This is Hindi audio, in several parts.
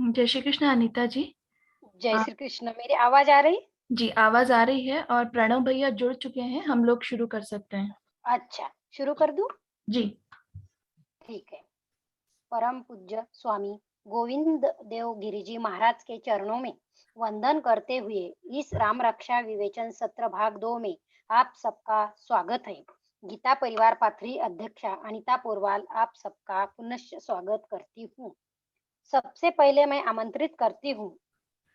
जय श्री कृष्ण अनीता जी। जय आप श्री कृष्ण। मेरी आवाज आ रही? जी, आवाज आ रही है और प्रणव भैया जुड़ चुके हैं, हम लोग शुरू कर सकते हैं। अच्छा, शुरू कर दूं? जी। ठीक है। परम पूज्य स्वामी गोविंद देव गिरिजी महाराज के चरणों में वंदन करते हुए इस राम रक्षा विवेचन सत्र भाग 2 में आप सबका स्वागत है। गीता परिवार पाथरी अध्यक्षा अनीता पोरवाल आप सबका पुनः स्वागत करती हूँ। सबसे पहले मैं आमंत्रित करती हूँ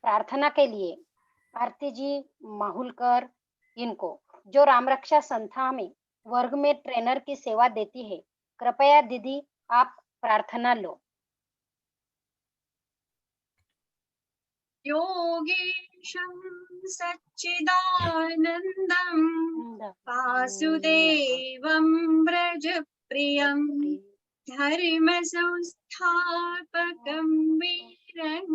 प्रार्थना के लिए आरती जी माहुलकर इनको, जो रामरक्षा संस्था में वर्ग में ट्रेनर की सेवा देती है। कृपया दीदी आप प्रार्थना लो। योगेशं सच्चिदानन्दं नमः वासुदेवं व्रजप्रियं धर्मसंस्थापकं वीरं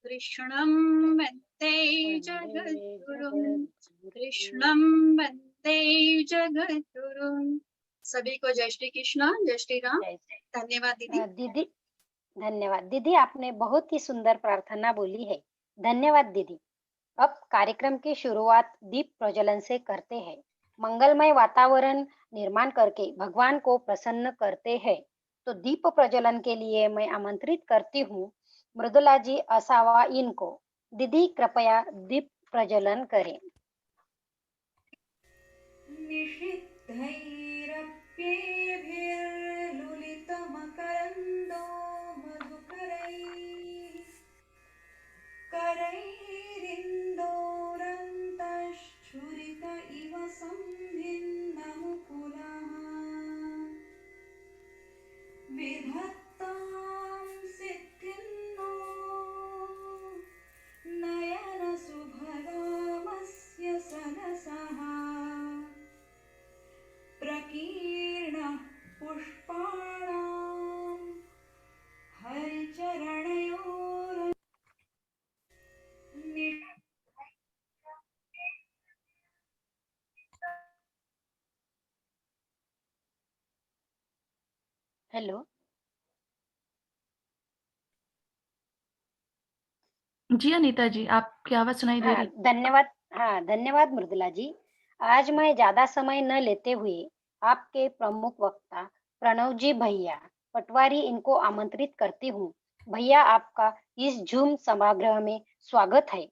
कृष्णं वन्दे जगद्गुरुं कृष्णं वन्दे जगद्गुरुं। सभी को जय श्री कृष्ण, जय श्री राम। धन्यवाद दीदी। दीदी धन्यवाद दीदी, आपने बहुत ही सुंदर प्रार्थना बोली है। धन्यवाद दीदी। अब कार्यक्रम की शुरुआत दीप प्रज्वलन से करते हैं। मंगलमय वातावरण निर्माण करके भगवान को प्रसन्न करते हैं। तो दीप प्रज्वलन के लिए मैं आमंत्रित करती हूँ मृदुला जी असावा इनको। दीदी कृपया दीप प्रज्वलन करें। निषिद्धैरप्येभिर्लुलितमकरन्दो मधुकरैः करैरिन्दोरन्तश्छुरित इव संभिन्नमुकुलः विधत्तां सिद्धिन्नो नयनसुभगामस्य सनसः प्रकीर्णः पुष्पाणां हरिचरणयोर हेलो। जी अनीता जी, आपकी आवाज सुनाई दे हाँ रही। धन्यवाद। हाँ धन्यवाद मृदुला जी। आज मैं ज्यादा समय न लेते हुए आपके प्रमुख वक्ता प्रणव जी भैया पटवारी इनको आमंत्रित करती हूँ। भैया आपका इस झूम सभागृह में स्वागत है।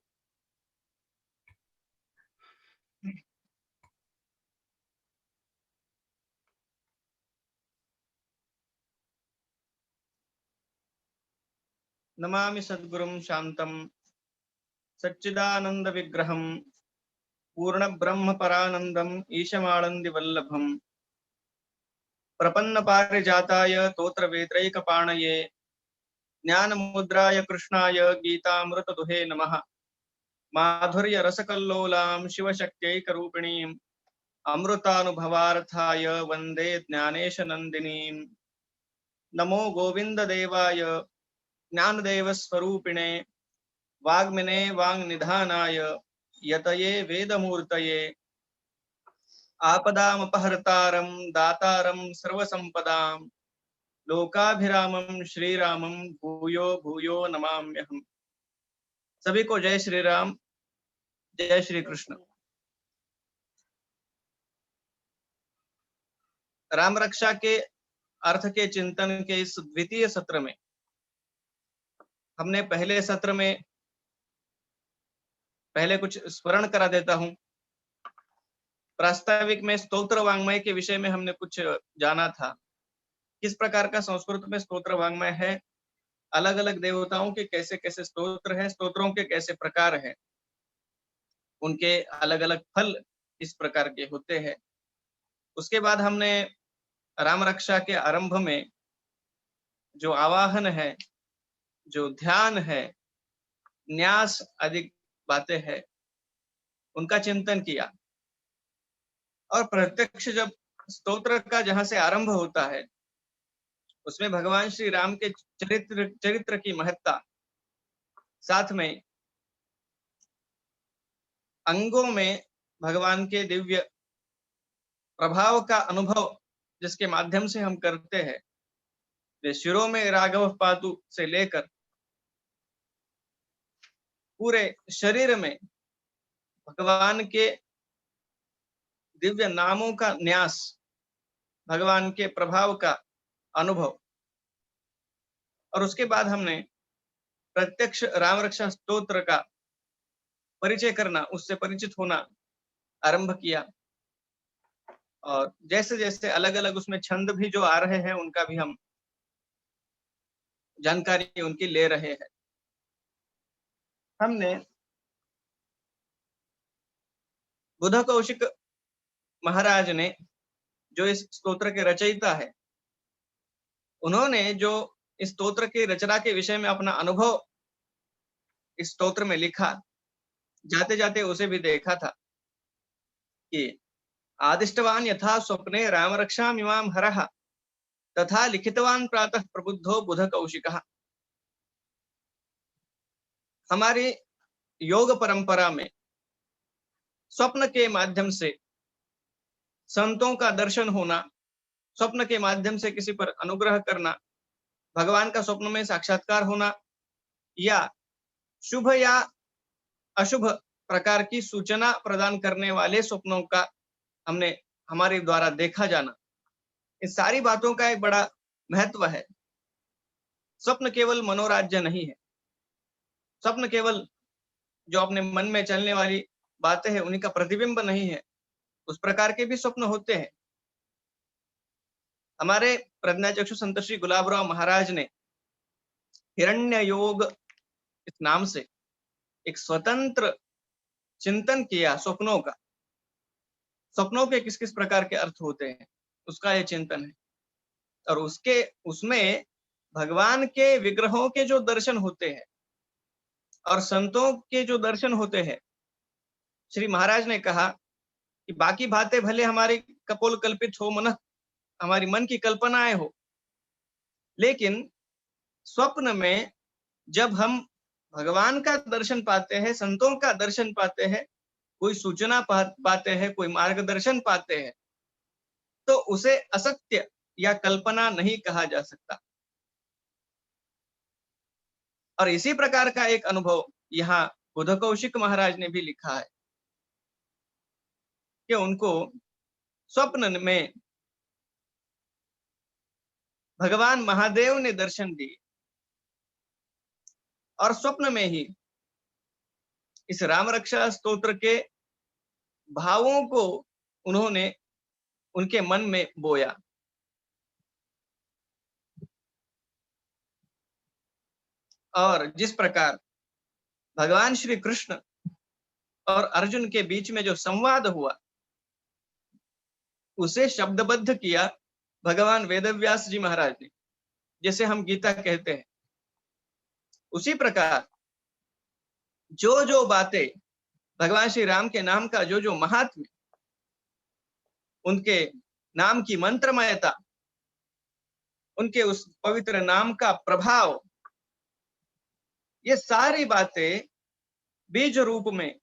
नमामि सद्गुरुं शान्तं सच्चिदानन्दविग्रहं पूर्णब्रह्मपरानन्दम् ईशमानन्दिवल्लभं प्रपन्नपारिजाताय तोत्रवेत्रैकपाणये ज्ञानमुद्राय कृष्णाय गीतामृतदुहे नमः। माधुर्यरसकल्लोलां शिवशक्त्यैकरूपिणीम् अमृतानुभवार्थाय वन्दे ज्ञानेशनन्दिनीम्। नमो गोविन्ददेवाय ज्ञानदेवस्वरूपिणे वाग्मिने वाङ्निधानाय यतये वेदमूर्तये आपदामपहर्तारं दातारं सर्वसंपदां लोकाभिरामं श्रीरामं भूयो भूयो नमाम्यहम्। सभी को जय श्री राम, जय श्री कृष्ण। राम रक्षा के अर्थ के चिंतन के इस द्वितीय सत्र में हमने पहले सत्र में पहले कुछ स्मरण करा देता हूं। प्रास्ताविक में स्तोत्र वांग्मय के विषय में हमने कुछ जाना था। किस प्रकार का संस्कृत में स्तोत्र वांग्मय है, अलग अलग देवताओं के कैसे कैसे स्तोत्र हैं, स्तोत्रों के कैसे प्रकार हैं, उनके अलग अलग फल इस प्रकार के होते हैं। उसके बाद हमने राम रक्षा के आरंभ में जो आवाहन है, जो ध्यान है, न्यास आदि बातें हैं, उनका चिंतन किया। और प्रत्यक्ष जब स्तोत्र का जहां से आरंभ होता है उसमें भगवान श्री राम के चरित्र की महत्ता, साथ में अंगों में भगवान के दिव्य प्रभाव का अनुभव जिसके माध्यम से हम करते हैं, वे शिरों में राघव पातु से लेकर पूरे शरीर में भगवान के दिव्य नामों का न्यास, भगवान के प्रभाव का अनुभव, और उसके बाद हमने प्रत्यक्ष राम रक्षा स्तोत्र का परिचय करना, उससे परिचित होना आरंभ किया। और जैसे जैसे अलग अलग उसमें छंद भी जो आ रहे हैं उनका भी हम जानकारी उनकी ले रहे हैं। हमने बुध कौशिक महाराज ने, जो इस स्तोत्र के रचयिता है, उन्होंने जो इस स्तोत्र की रचना के विषय में अपना अनुभव इस स्तोत्र में लिखा, जाते जाते उसे भी देखा था कि आदिष्टवान यथा स्वप्ने राम रक्षा इमाम हरः तथा लिखितवान प्रातः प्रबुद्धो बुध कौशिकः। हमारी योग परंपरा में स्वप्न के माध्यम से संतों का दर्शन होना, स्वप्न के माध्यम से किसी पर अनुग्रह करना, भगवान का स्वप्न में साक्षात्कार होना, या शुभ या अशुभ प्रकार की सूचना प्रदान करने वाले स्वप्नों का हमने हमारे द्वारा देखा जाना, इस सारी बातों का एक बड़ा महत्व है। स्वप्न केवल मनोराज्य नहीं है, स्वप्न केवल जो अपने मन में चलने वाली बातें हैं उन्हीं का प्रतिबिंब नहीं है, उस प्रकार के भी स्वप्न होते हैं। हमारे प्रज्ञाचक्षु संत श्री गुलाबराव महाराज ने हिरण्य योग इस नाम से एक स्वतंत्र चिंतन किया स्वप्नों का। स्वप्नों के किस किस प्रकार के अर्थ होते हैं उसका यह चिंतन है, और उसमें भगवान के विग्रहों के जो दर्शन होते हैं और संतों के जो दर्शन होते हैं, श्री महाराज ने कहा कि बाकी बातें भले हमारी कपोल कल्पित हो, हमारी मन की कल्पनाएं हो, लेकिन स्वप्न में जब हम भगवान का दर्शन पाते हैं, संतों का दर्शन पाते हैं, कोई सूचना पाते हैं, कोई मार्गदर्शन पाते हैं, तो उसे असत्य या कल्पना नहीं कहा जा सकता। और इसी प्रकार का एक अनुभव यहाँ बुध कौशिक महाराज ने भी लिखा है कि उनको स्वप्न में भगवान महादेव ने दर्शन दिए, और स्वप्न में ही इस राम रक्षा स्तोत्र के भावों को उन्होंने उनके मन में बोया। और जिस प्रकार भगवान श्री कृष्ण और अर्जुन के बीच में जो संवाद हुआ, उसे शब्दबद्ध किया भगवान वेदव्यास जी महाराज ने, जैसे हम गीता कहते हैं। उसी प्रकार जो जो बातें भगवान श्री राम के नाम का जो जो महात्म्य, उनके नाम की मंत्रमयता, उनके उस पवित्र नाम का प्रभाव, ये सारी बातें बीज रूप में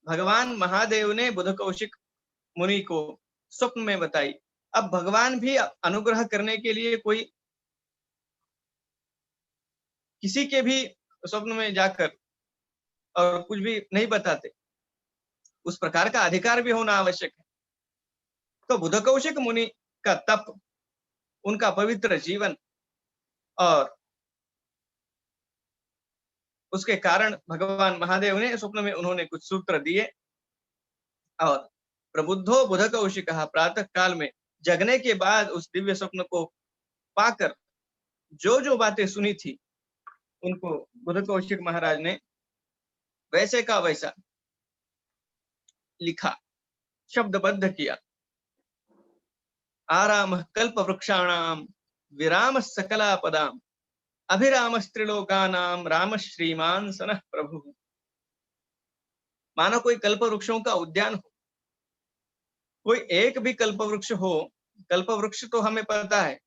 भगवान महादेव ने बुध कौशिक मुनि को स्वप्न में बताई। अब भगवान भी अनुग्रह करने के लिए कोई किसी के भी स्वप्न में जाकर और कुछ भी नहीं बताते, उस प्रकार का अधिकार भी होना आवश्यक है। तो बुध कौशिक मुनि का तप, उनका पवित्र जीवन, और उसके कारण भगवान महादेव ने स्वप्न में उन्होंने कुछ सूत्र दिए, और प्रबुद्धो बुध कौशिक, प्रातः काल में जगने के बाद उस दिव्य स्वप्न को पाकर जो जो बातें सुनी थी उनको बुध कौशिक महाराज ने वैसे का वैसा लिखा, शब्दबद्ध किया। आराम कल्प वृक्षाणाम विराम सकलापदाम अभिराम स्त्रिलोकानाम राम श्रीमान सनः प्रभु। मानो कोई कल्प वृक्षों का उद्यान हो, कोई एक भी कल्प वृक्ष हो। कल्प वृक्ष तो हमें पता है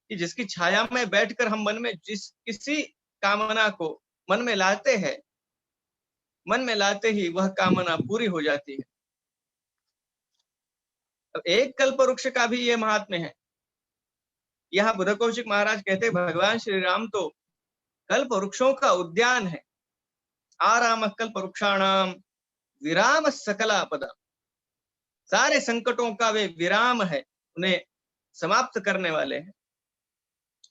कि जिसकी छाया में बैठकर हम मन में जिस किसी कामना को मन में लाते हैं, मन में लाते ही वह कामना पूरी हो जाती है। अब एक कल्प वृक्ष का भी ये महात्म्य है। यहाँ बुध कौशिक महाराज कहते भगवान श्री राम तो कल्प वृक्षों का उद्यान है, आराम कल्पवृक्षाणाम विराम सकलापदा। सारे संकटों का वे विराम है, उन्हें समाप्त करने वाले हैं।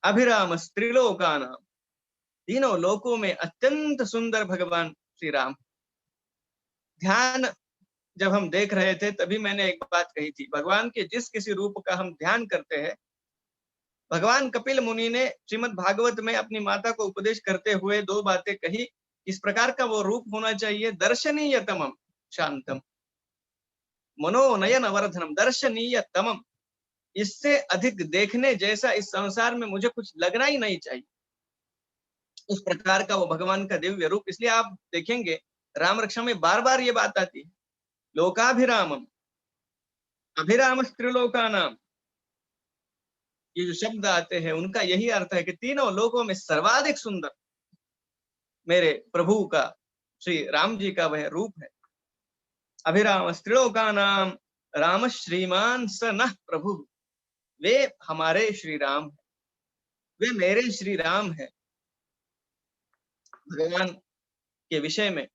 अभिराम त्रिलोकानाम, तीनों लोकों में अत्यंत सुंदर भगवान श्री राम। ध्यान जब हम देख रहे थे तभी मैंने एक बात कही थी, भगवान के जिस किसी रूप का हम ध्यान करते हैं, भगवान कपिल मुनि ने श्रीमद् भागवत में अपनी माता को उपदेश करते हुए दो बातें कही। इस प्रकार का वो रूप होना चाहिए, दर्शनीयतमम शांतम मनोनयन वर्धनम। दर्शनीयतमम, इससे अधिक देखने जैसा इस संसार में मुझे कुछ लगना ही नहीं चाहिए। उस प्रकार का वो भगवान का दिव्य रूप। इसलिए आप देखेंगे राम रक्षा में बार बार ये बात आती है, लोकाभिरामम, अभिराम त्रिलोकानाम। ये जो शब्द आते हैं उनका यही अर्थ है कि तीनों लोकों में सर्वाधिक सुंदर मेरे प्रभु का, श्री राम जी का वह रूप है। अभिराम त्रिलोकानाम राम श्रीमान स नः प्रभु। वे हमारे श्री राम है, वे मेरे श्री राम है। भगवान के विषय में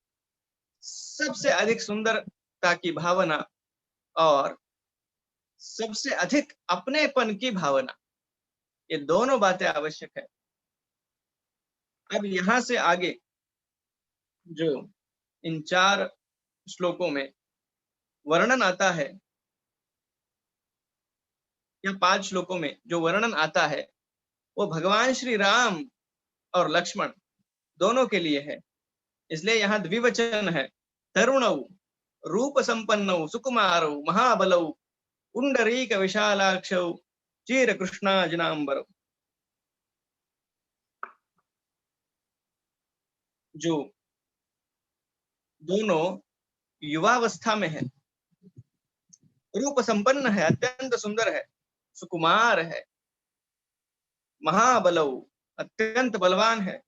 सबसे अधिक सुंदरता की भावना और सबसे अधिक अपनेपन की भावना, ये दोनों बातें आवश्यक है। अब यहां से आगे जो इन 4 श्लोकों में वर्णन आता है, या 5 श्लोकों में जो वर्णन आता है, वो भगवान श्री राम और लक्ष्मण दोनों के लिए है। इसलिए यहाँ द्विवचन है। तरुणौ रूप संपन्नौ सुकुमारौ महाबलौ पुंडरीक विशालाक्षौ चीर कृष्णाजनांबरौ। जो दोनों युवावस्था में है, रूप संपन्न है, अत्यंत सुंदर है, सुकुमार है, महाबलौ अत्यंत बलवान है,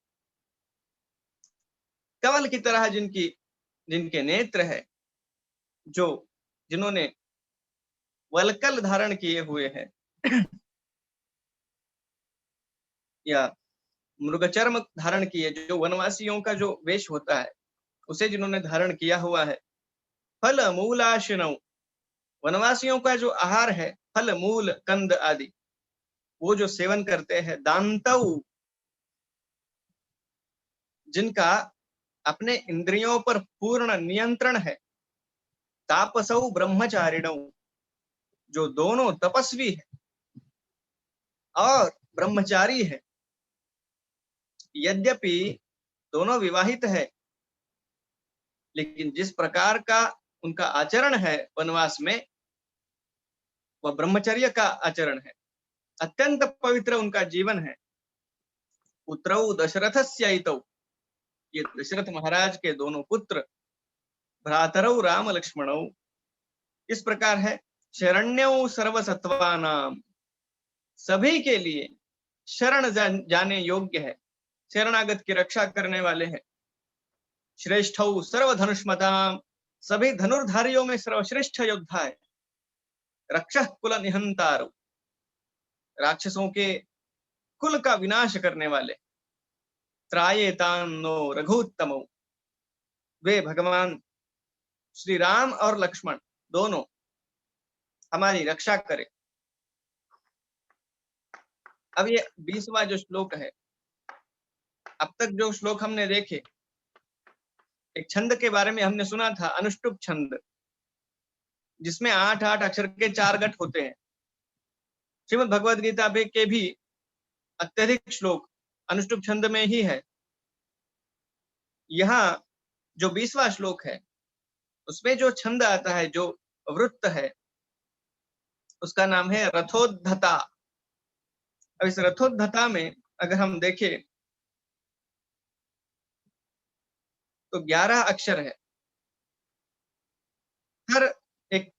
कमल की तरह जिनके नेत्र है, जो जिन्होंने वलकल धारण किए हुए हैं या मृगचर्म धारण किए, जो वनवासियों का जो वेश होता है उसे जिन्होंने धारण किया हुआ है। फल मूलाशिनौ, वनवासियों का जो आहार है, फल मूल कंद आदि, वो जो सेवन करते हैं। दांतौ, जिनका अपने इंद्रियों पर पूर्ण नियंत्रण है। तापसौ ब्रह्मचारिणौ, जो दोनों तपस्वी है और ब्रह्मचारी है। यद्यपि दोनों विवाहित है, लेकिन जिस प्रकार का उनका आचरण है वनवास में, वह ब्रह्मचर्य का आचरण है। अत्यंत पवित्र उनका जीवन है। पुत्रौ दशरथस्यैतौ, ये दशरथ महाराज के दोनों पुत्र। भ्रातरौ राम लक्ष्मणौ, इस प्रकार है। शरण्यौ सर्वसत्वानाम, सभी के लिए शरण जाने योग्य है, शरणागत की रक्षा करने वाले हैं। श्रेष्ठौ सर्वधनुष्मताम, सभी धनुर्धारियों में सर्वश्रेष्ठ योद्धा है। रक्षः कुल निहंतारौ, राक्षसों के कुल का विनाश करने वाले। त्रायेतान्नो रघुत्तमौ, वे भगवान श्री राम और लक्ष्मण दोनों हमारी रक्षा करे। अब ये 20वां जो श्लोक है, अब तक जो श्लोक हमने देखे, एक छंद के बारे में हमने सुना था, अनुष्टुप छंद, जिसमें 8-8 अक्षर के 4 गठ होते हैं। श्रीमद् भगवद गीता के भी अत्यधिक श्लोक अनुष्टुप छंद में ही है। यहाँ जो 20वां श्लोक है, उसमें जो छंद आता है, जो वृत्त है, उसका नाम है रथोद्धता। अब इस रथोद्धता में अगर हम देखें तो 11 अक्षर है। हर एक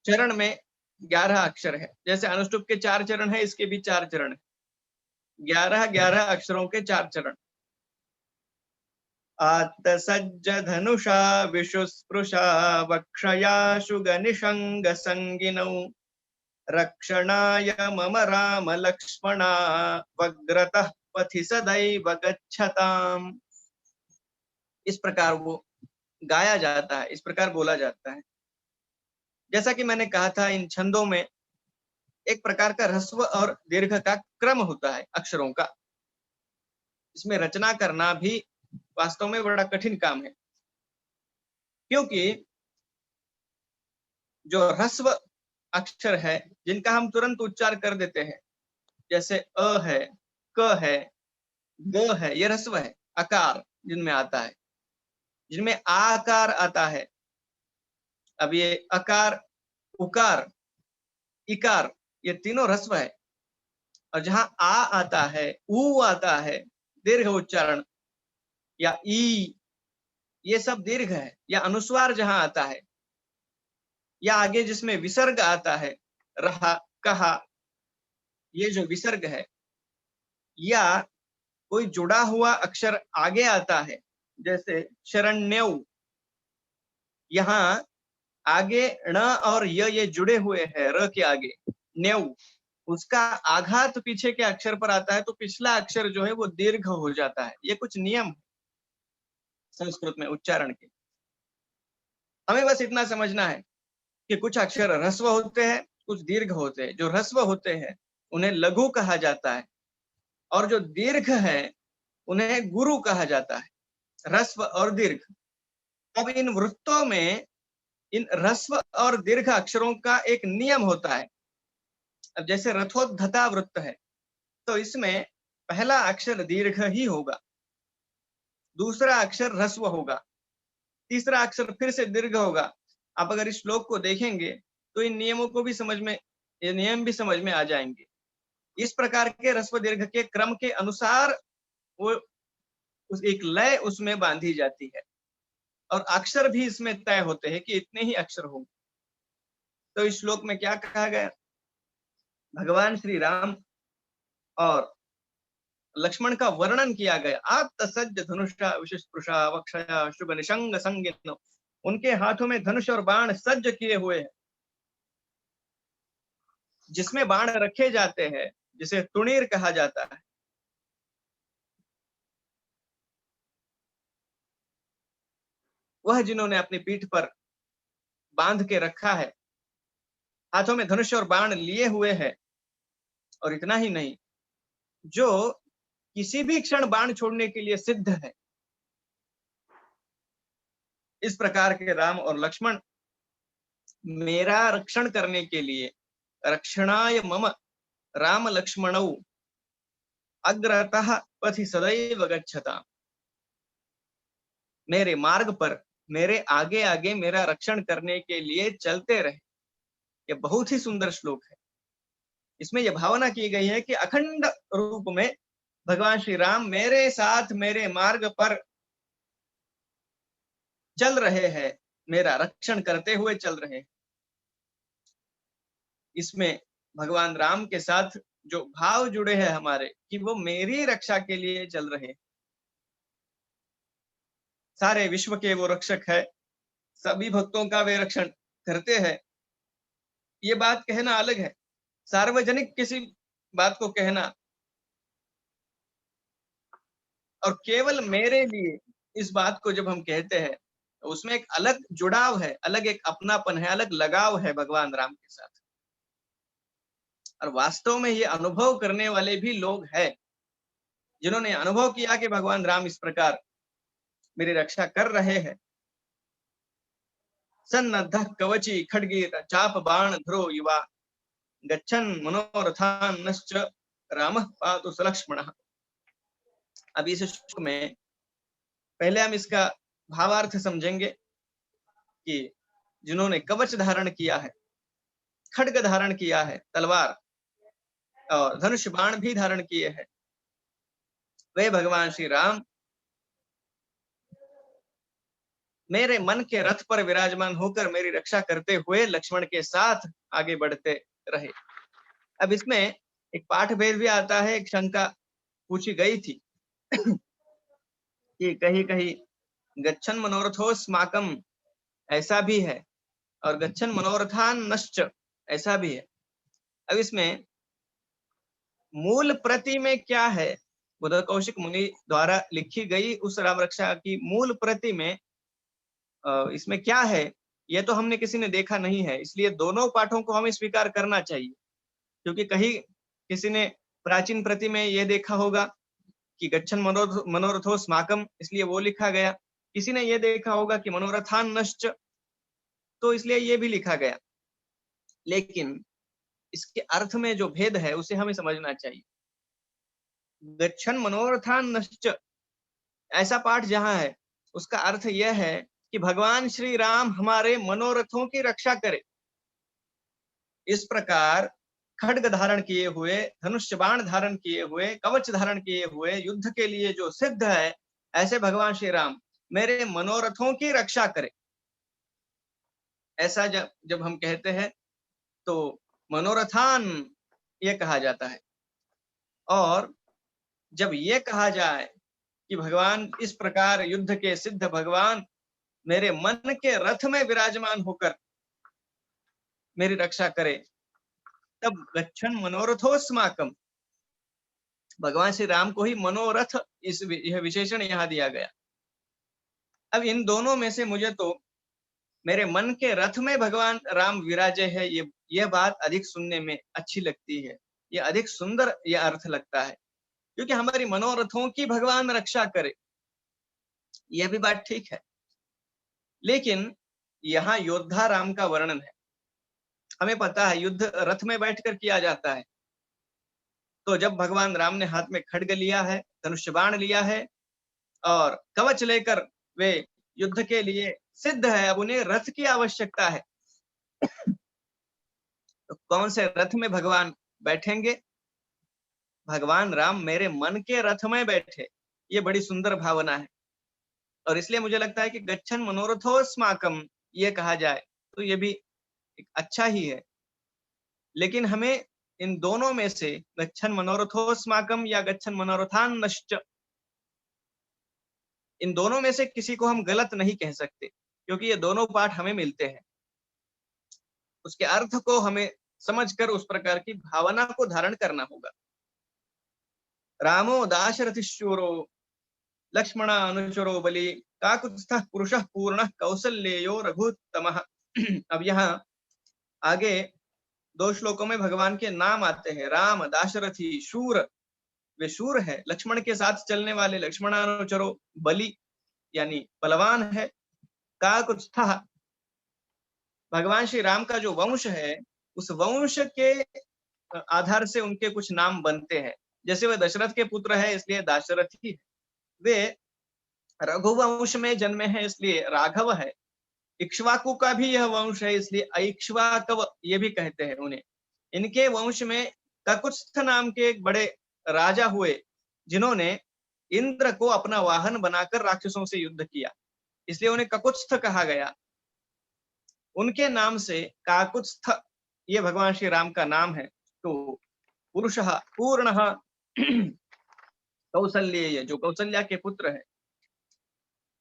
चरण में 11 अक्षर है। जैसे अनुष्टुप के 4 चरण है, इसके भी 4 चरण है। 11 अक्षरों के 4 चरण। आत्तसज्ज धनुषा विशुस्पृशा वक्षयाशु गनिशंग संगिनौ रक्षणाय मम राम लक्ष्मणा वग्रतः पथि सदैव गच्छताम्। इस प्रकार वो गाया जाता है, इस प्रकार बोला जाता है। जैसा कि मैंने कहा था, इन छंदों में एक प्रकार का ह्रस्व और दीर्घ का क्रम होता है अक्षरों का। इसमें रचना करना भी वास्तव में बड़ा कठिन काम है, क्योंकि जो ह्रस्व अक्षर है जिनका हम तुरंत उच्चार कर देते हैं, जैसे अ है, क है, ग है, ये ह्रस्व है, अकार जिनमें आता है, जिनमें आकार आता है। अब ये अकार, उकार, इकार, ये तीनों ह्रस्व है। और जहां आ आता है, ऊ आता है, दीर्घ उच्चारण, या ई, ये सब दीर्घ है। या अनुस्वार जहां आता है, या आगे जिसमें विसर्ग आता है, रहा, कहा, ये जो विसर्ग है, या कोई जुड़ा हुआ अक्षर आगे आता है, जैसे शरण्यौ, यहाँ आगे ण और ये जुड़े हुए हैं, र के आगे न्यौ, उसका आघात पीछे के अक्षर पर आता है तो पिछला अक्षर जो है वो दीर्घ हो जाता है। ये कुछ नियम है संस्कृत में उच्चारण के। हमें बस इतना समझना है कि कुछ अक्षर ह्रस्व होते हैं, कुछ दीर्घ होते हैं। जो ह्रस्व होते हैं उन्हें लघु कहा जाता है, और जो दीर्घ है उन्हें गुरु कहा जाता है। ह्रस्व और दीर्घ। अब इन वृत्तों में इन ह्रस्व और दीर्घ अक्षरों का एक नियम होता है। अब जैसे रथोद्धता वृत्त है, तो इसमें पहला अक्षर दीर्घ ही होगा, दूसरा अक्षर ह्रस्व होगा, तीसरा अक्षर फिर से दीर्घ होगा। आप अगर इस श्लोक को देखेंगे तो इन नियमों को भी समझ में, ये नियम भी समझ में आ जाएंगे। इस प्रकार के ह्रस्व दीर्घ के क्रम के अनुसार वो उस एक लय उसमें बांधी जाती है, और अक्षर भी इसमें तय होते हैं कि इतने ही अक्षर होंगे। तो इस श्लोक में क्या कहा गया? भगवान श्री राम और लक्ष्मण का वर्णन किया गया। आत्त सज्ज धनुषा विशिष्टपुरुषा वक्षया शुभ निशंग संगिनो, उनके हाथों में धनुष और बाण सज्ज किए हुए हैं। जिसमें बाण रखे जाते हैं, जिसे तुणीर कहा जाता है, वह जिन्होंने अपनी पीठ पर बांध के रखा है, हाथों में धनुष और बाण लिए हुए है। और इतना ही नहीं, जो किसी भी क्षण बाण छोड़ने के लिए सिद्ध है। इस प्रकार के राम और लक्ष्मण मेरा रक्षण करने के लिए, रक्षणाय मम राम लक्ष्मणौ अग्रतः पथि सदैव गच्छताम्, मेरे मार्ग पर, मेरे आगे आगे मेरा रक्षण करने के लिए चलते रहे। यह बहुत ही सुंदर श्लोक है। इसमें यह भावना की गई है कि अखंड रूप में भगवान श्री राम मेरे साथ मेरे मार्ग पर चल रहे हैं, मेरा रक्षण करते हुए चल रहे हैं। इसमें भगवान राम के साथ जो भाव जुड़े हैं हमारे, कि वो मेरी रक्षा के लिए चल रहे हैं। सारे विश्व के वो रक्षक है, सभी भक्तों का वे रक्षण करते हैं। ये बात कहना अलग है, सार्वजनिक किसी बात को कहना और केवल मेरे लिए इस बात को जब हम कहते हैं, तो उसमें एक अलग जुड़ाव है, अलग एक अपनापन है, अलग लगाव है भगवान राम के साथ। और वास्तव में ये अनुभव करने वाले भी लोग हैं, जिन्होंने अनुभव किया कि भगवान राम इस प्रकार मेरी रक्षा कर रहे हैं। सन्नद्ध कवची खड्गीर चाप बाण धरो युवा गच्छन मनोरथान्नश्च रामः पातु सलक्ष्मणः। अब इस श्लोक में पहले हम इसका भावार्थ समझेंगे कि जिन्होंने कवच धारण किया है, खड्ग धारण किया है, तलवार और धनुष बाण भी धारण किए हैं, वे भगवान श्री राम मेरे मन के रथ पर विराजमान होकर मेरी रक्षा करते हुए लक्ष्मण के साथ आगे बढ़ते रहे। अब इसमें एक पाठ भेद भी आता है। एक शंका पूछी गई थी कि कहीं कहीं गच्छन मनोरथोस्माकम ऐसा भी है, और गच्छन मनोरथान नश्च ऐसा भी है। अब इसमें मूल प्रति में क्या है बुद्ध कौशिक मुनि द्वारा लिखी गई उस राम रक्षा की मूल प्रति में इसमें क्या है, ये तो हमने किसी ने देखा नहीं है, इसलिए दोनों पाठों को हमें स्वीकार करना चाहिए। क्योंकि कहीं किसी ने प्राचीन प्रति में ये देखा होगा कि गच्छन मनोरथो स्माकम, इसलिए वो लिखा गया। किसी ने ये देखा होगा कि मनोरथान नश्च, तो इसलिए ये भी लिखा गया। लेकिन इसके अर्थ में जो भेद है उसे हमें समझना चाहिए। गच्छन मनोरथान नश्च ऐसा पाठ जहां है, उसका अर्थ यह है कि भगवान श्री राम हमारे मनोरथों की रक्षा करे। इस प्रकार खड्ग धारण किए हुए, धनुष बाण धारण किए हुए, कवच धारण किए हुए, युद्ध के लिए जो सिद्ध है, ऐसे भगवान श्री राम मेरे मनोरथों की रक्षा करे। ऐसा जब हम कहते हैं तो मनोरथान ये कहा जाता है। और जब ये कहा जाए कि भगवान इस प्रकार युद्ध के सिद्ध भगवान मेरे मन के रथ में विराजमान होकर मेरी रक्षा करे, तब गच्छन मनोरथोस्माकम, भगवान श्री राम को ही मनोरथ यह विशेषण यहाँ दिया गया। अब इन दोनों में से मुझे तो मेरे मन के रथ में भगवान राम विराजे है, ये बात अधिक सुनने में अच्छी लगती है, ये अधिक सुंदर ये अर्थ लगता है। क्योंकि हमारी मनोरथों की भगवान रक्षा करे, यह भी बात ठीक है। लेकिन यहाँ योद्धा राम का वर्णन है। हमें पता है युद्ध रथ में बैठकर किया जाता है। तो जब भगवान राम ने हाथ में खड्ग लिया है, धनुष बाण लिया है और कवच लेकर वे युद्ध के लिए सिद्ध है, अब उन्हें रथ की आवश्यकता है। तो कौन से रथ में भगवान बैठेंगे? भगवान राम मेरे मन के रथ में बैठे, ये बड़ी सुंदर भावना है। और इसलिए मुझे लगता है कि गच्छन मनोरथोस्माकम ये कहा जाए तो ये भी एक अच्छा ही है। लेकिन हमें इन दोनों में से गच्छन मनोरथोस्माकम या गच्छन मनोरथान नश्च, इन दोनों में से किसी को हम गलत नहीं कह सकते, क्योंकि ये दोनों पाठ हमें मिलते हैं। उसके अर्थ को हमें समझकर उस प्रकार की भावना को धारण करना होगा। रामो दाशरथिशूरो लक्ष्मण अनुचरो बलि काकुत्स्थः पुरुषः पूर्णः कौसल्येयो रघुत्तमः। अब यहाँ आगे 2 श्लोकों में भगवान के नाम आते हैं। राम, दाशरथी, शूर, वे शूर है, लक्ष्मण के साथ चलने वाले लक्ष्मण अनुचरो, बलि यानी बलवान है, काकुत्स्थः भगवान श्री राम का जो वंश है, उस वंश के आधार से उनके कुछ नाम बनते हैं। जैसे वे दशरथ के पुत्र है इसलिए दाशरथी है, वे रघुवंश में जन्मे हैं इसलिए राघव है, इक्ष्वाकु का भी यह वंश है इसलिए ऐक्ष्वाकव ये भी कहते हैं उन्हें। इनके वंश में ककुत्स्थ नाम के एक बड़े राजा हुए, जिन्होंने इंद्र को अपना वाहन बनाकर राक्षसों से युद्ध किया, इसलिए उन्हें ककुत्स्थ कहा गया। उनके नाम से काकुत्स्थ ये भगवान श्री राम का नाम है। तो पुरुषः पूर्णः कौसल्येय, जो कौसल्या के पुत्र है,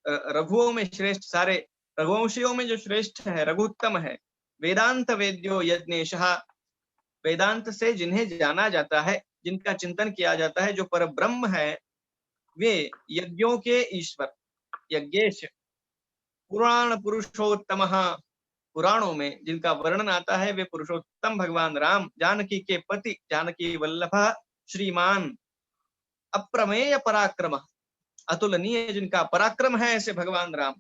रघुओं में श्रेष्ठ, सारे रघुवंशियों में जो श्रेष्ठ है, रघुत्तम है, वेदांत वेद्यो यज्ञेशः, वेदांत से जिन्हें जाना जाता है, जिनका चिंतन किया जाता है, जो पर ब्रह्म है, वे यज्ञों के ईश्वर यज्ञेश, पुराण पुरुषोत्तमः, पुराणों में जिनका वर्णन आता है वे पुरुषोत्तम भगवान राम, जानकी के पति, जानकी वल्लभ, श्रीमान, अप्रमेय पराक्रम, अतुलनीय जिनका पराक्रम है, ऐसे भगवान राम।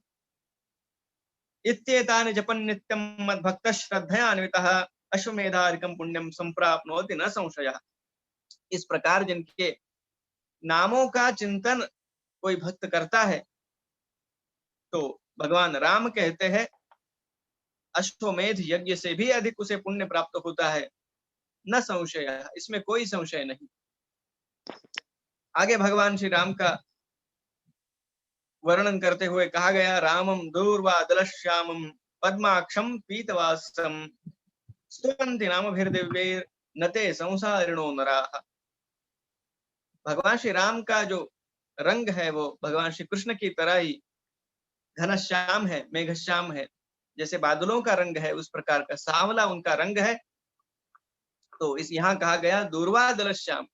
इत्येतानि जपन् नित्यं मद्भक्तः श्रद्धयान्वितः अश्वमेधादिकं पुण्यं संप्राप्नोति न संशयः। इस प्रकार जिनके नामों का चिंतन कोई भक्त करता है तो भगवान राम कहते हैं अश्वमेध यज्ञ से भी अधिक उसे पुण्य प्राप्त होता है, न संशय, इसमें कोई संशय नहीं। आगे भगवान श्री राम का वर्णन करते हुए कहा गया, रामम दूर्वादलश्यामम पद्माक्षम पीतवासम स्तुवन्ति नामभिर्दिव्यैर् नते संसारिणो नराः। भगवान श्री राम का जो रंग है वो भगवान श्री कृष्ण की तरह ही घनश्याम है, मेघश्याम है। जैसे बादलों का रंग है उस प्रकार का सांवला उनका रंग है। तो इस यहाँ कहा गया दूर्वा दलश्याम,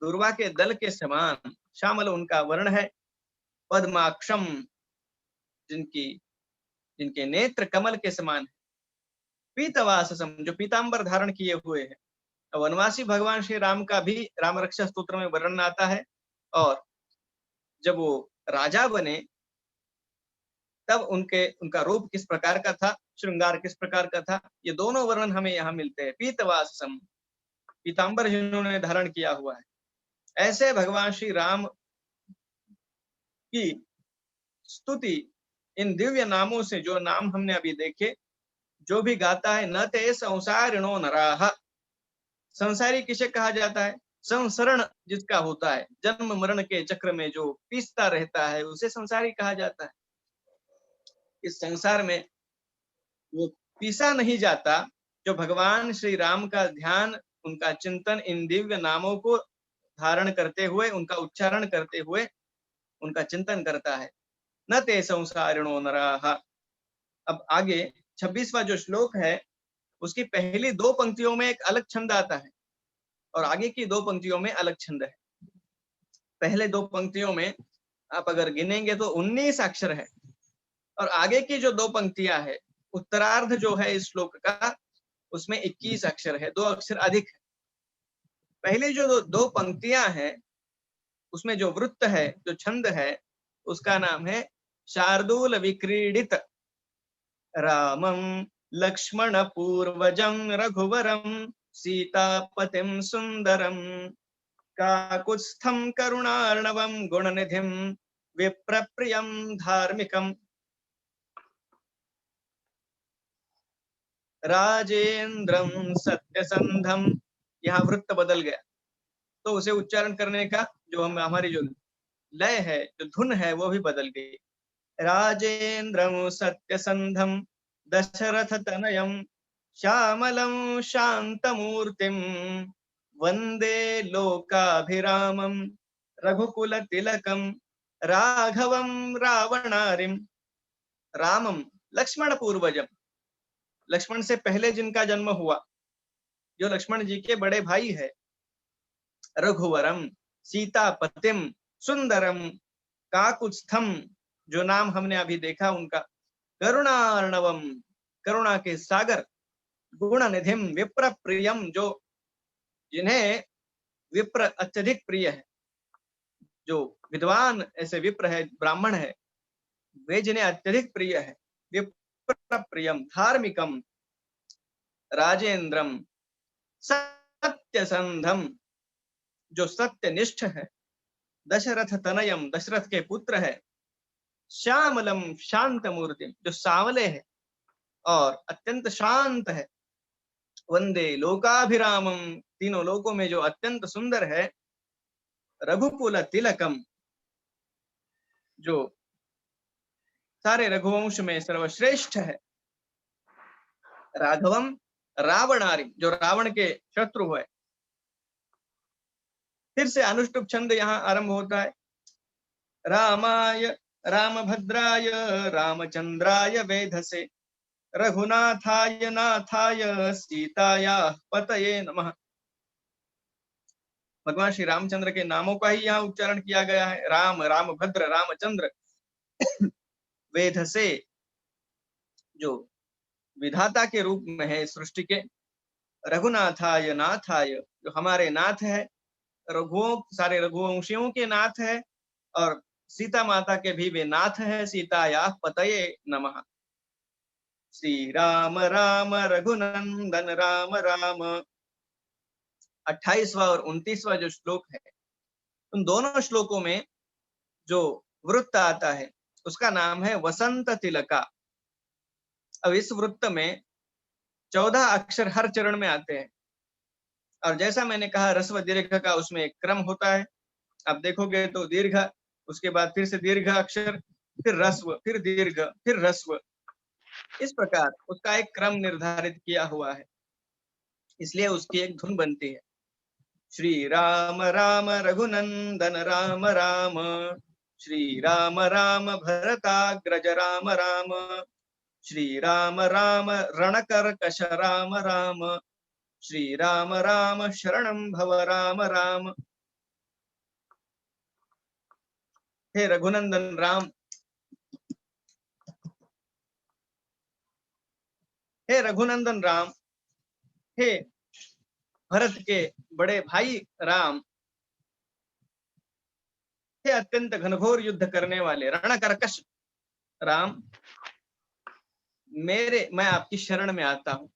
दूर्वा के दल के समान, श्यामल उनका वर्ण है, पद्माक्षम जिनके नेत्र कमल के समान है, पीतवाससम जो पीतांबर धारण किए हुए हैं। वनवासी भगवान श्री राम का भी राम रक्षा स्तोत्र में वर्णन आता है, और जब वो राजा बने तब उनका रूप किस प्रकार का था, श्रृंगार किस प्रकार का था, ये दोनों वर्णन हमें यहाँ मिलते हैं। पीतवाससम पीतांबर जिन्होंने धारण किया हुआ है, ऐसे भगवान श्री राम की स्तुति इन दिव्य नामों से, जो नाम हमने अभी देखे, जो भी गाता है, न ते संसारिणो नराः, संसारी किसे कहा जाता है? संसरण जिसका होता है, जन्म मरण के चक्र में जो पीसता रहता है, उसे संसारी कहा जाता है। इस संसार में वो पीसा नहीं जाता जो भगवान श्री राम का ध्यान, उनका चिंतन इन दिव्य नामों को धारण करते हुए, उनका उच्चारण करते हुए उनका चिंतन करता है। न ते संसारिणो नराः। अब आगे 26वां जो श्लोक है, उसकी पहली 2 पंक्तियों में एक अलग छंद आता है और आगे की 2 पंक्तियों में अलग छंद है। पहले 2 पंक्तियों में आप अगर गिनेंगे तो 19 अक्षर है, और आगे की जो 2 पंक्तियां है, उत्तरार्ध जो है इस श्लोक का, उसमें 21 अक्षर है, 2 अक्षर अधिक है। पहले जो 2 पंक्तियां हैं, उसमें जो वृत्त है, जो छंद है, उसका नाम है शार्दूल विक्रीडित रामं लक्ष्मण पूर्वजं रघुवरं सीतापतिं सुंदरं काकुत्स्थं करुणार्णवं गुणनिधिं विप्रप्रियं धार्मिकं राजेंद्रं सत्यसंधम। यहाँ वृत्त बदल गया, तो उसे उच्चारण करने का जो हमारी जो लय है, जो धुन है, वो भी बदल गई। राजेंद्रं सत्यसंधम दशरथ तनयं श्यामलं शांतमूर्तिं वंदे लोकाभिरामं रघुकुल तिलकं राघवं रावणारिं। रामम लक्ष्मण पूर्वजम, लक्ष्मण से पहले जिनका जन्म हुआ, जो लक्ष्मण जी के बड़े भाई है। रघुवरम सीतापतिम सुंदरम काकुत्स्थम, जो नाम हमने अभी देखा उनका। करुणार्णवम करुणा के सागर। गुण निधिम विप्र प्रियम, जो जिन्हें विप्र अत्यधिक प्रिय है, जो विद्वान ऐसे विप्र है, ब्राह्मण है, वे जिन्हें अत्यधिक प्रिय है। विप्र प्रियम धार्मिकम राजेंद्रम सत्यसंधम, जो सत्यनिष्ठ है। दशरथ तनयम, दशरथ के पुत्र है। श्यामलम शांत मूर्ति, जो सांवले है और अत्यंत शांत है। वंदे लोकाभिरामम, तीनों लोकों में जो अत्यंत सुंदर है। रघुकुल तिलकम, जो सारे रघुवंश में सर्वश्रेष्ठ है। राघवम रावणारि, जो रावण के शत्रु है। फिर से अनुष्टुप छंद यहाँ आरंभ होता है। रामाय रामभद्राय रामचंद्राय वेधसे रघुनाथाय नाथाय सीताया पतये नमः। भगवान श्री रामचंद्र के नामों का ही यहाँ उच्चारण किया गया है। राम, रामभद्र, रामचंद्र। वेधसे, जो विधाता के रूप में है सृष्टि के। रघुनाथाय नाथाय, जो हमारे नाथ है, सारे रघुवंशियों के नाथ है, और सीता माता के भी वे नाथ है। सीताया पतये नमः। श्री राम राम रघुनंदन राम राम। 28वां और 29वां जो श्लोक है, उन दोनों श्लोकों में जो वृत्त आता है उसका नाम है वसंत तिलका। अब इस वृत्त में 14 अक्षर हर चरण में आते हैं, और जैसा मैंने कहा रस्व दीर्घ का उसमें एक क्रम होता है। अब देखोगे तो दीर्घ, उसके बाद फिर से दीर्घ अक्षर, फिर रस्व, फिर दीर्घ, फिर रस्व, इस प्रकार उसका एक क्रम निर्धारित किया हुआ है, इसलिए उसकी एक धुन बनती है। श्री राम राम रघुनंदन राम राम, श्री राम राम भरताग्रज राम राम, श्री राम राम रणकर्कश राम राम, श्री राम राम शरणं भव राम राम। हे रघुनंदन राम, हे रघुनंदन राम, हे भरत के बड़े भाई राम, हे अत्यंत घनघोर युद्ध करने वाले रणकर्कश राम, मैं आपकी शरण में आता हूं,